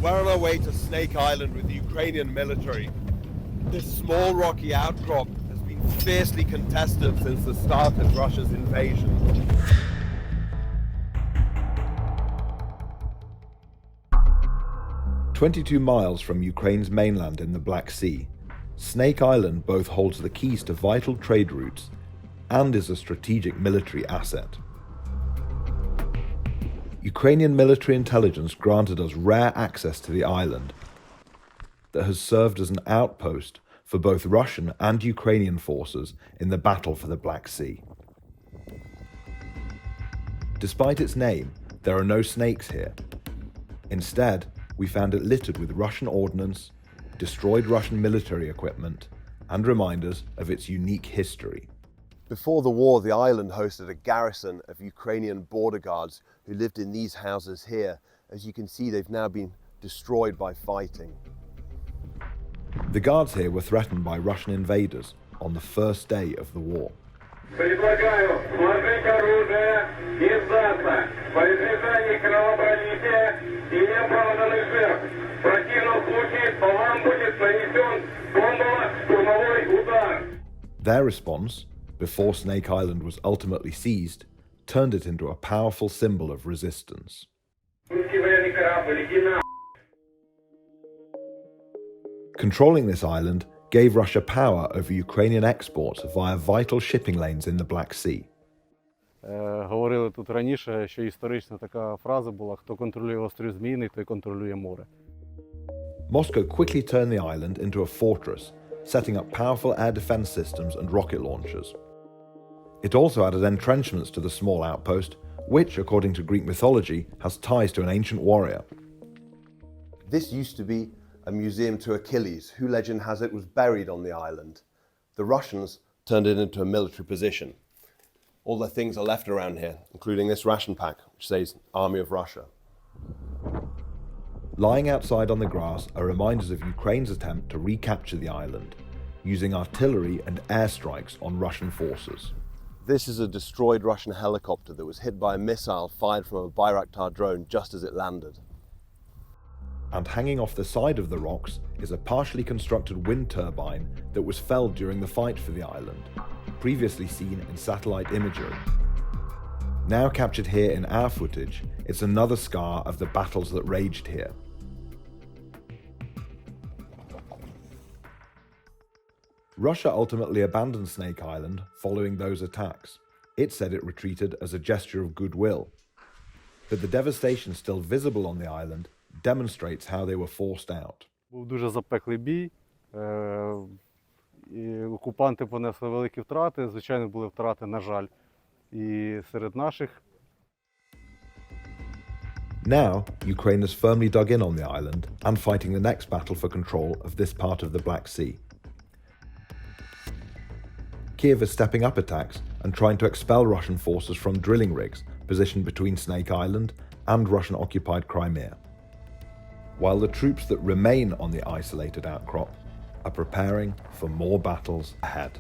We're on our way to Snake Island with the Ukrainian military. This small rocky outcrop has been fiercely contested since the start of Russia's invasion. "22 miles from Ukraine's mainland in the Black Sea, Snake Island both holds the keys to vital trade routes and is a strategic military asset. Ukrainian military intelligence granted us rare access to the island that has served as an outpost for both Russian and Ukrainian forces in the battle for the Black Sea. Despite its name, there are no snakes here. Instead, we found it littered with Russian ordnance, destroyed Russian military equipment, and reminders of its unique history." Before the war, the island hosted a garrison of Ukrainian border guards who lived in these houses here. As you can see, they've now been destroyed by fighting. The guards here were threatened by Russian invaders on the first day of the war. Their response, before Snake Island was ultimately seized, turned it into a powerful symbol of resistance. Controlling this island gave Russia power over Ukrainian exports via vital shipping lanes in the Black Sea. Говорили тут раніше, що історична така фраза була: хто контролює острів Зміїний, той контролює море. Moscow quickly turned the island into a fortress, setting up powerful air defense systems and rocket launchers. It also added entrenchments to the small outpost, which, according to Greek mythology, has ties to an ancient warrior. This used to be a museum to Achilles, who legend has it was buried on the island. The Russians turned it into a military position. All the things are left around here, including this ration pack, which says Army of Russia. Lying outside on the grass are reminders of Ukraine's attempt to recapture the island, using artillery and airstrikes on Russian forces. This is a destroyed Russian helicopter that was hit by a missile fired from a Bayraktar drone just as it landed. And hanging off the side of the rocks is a partially constructed wind turbine that was felled during the fight for the island, previously seen in satellite imagery. Now captured here in our footage, it's another scar of the battles that raged here. Russia ultimately abandoned Snake Island following those attacks. It said it retreated as a gesture of goodwill. But the devastation still visible on the island demonstrates how they were forced out. Був дуже запеклий бій. Окупанти понесли великі втрати. Звичайно, були втрати, на жаль, і серед наших. Now, Ukraine has firmly dug in on the island and fighting the next battle for control of this part of the Black Sea. Kiev is stepping up attacks and trying to expel Russian forces from drilling rigs positioned between Snake Island and Russian-occupied Crimea, while the troops that remain on the isolated outcrop are preparing for more battles ahead.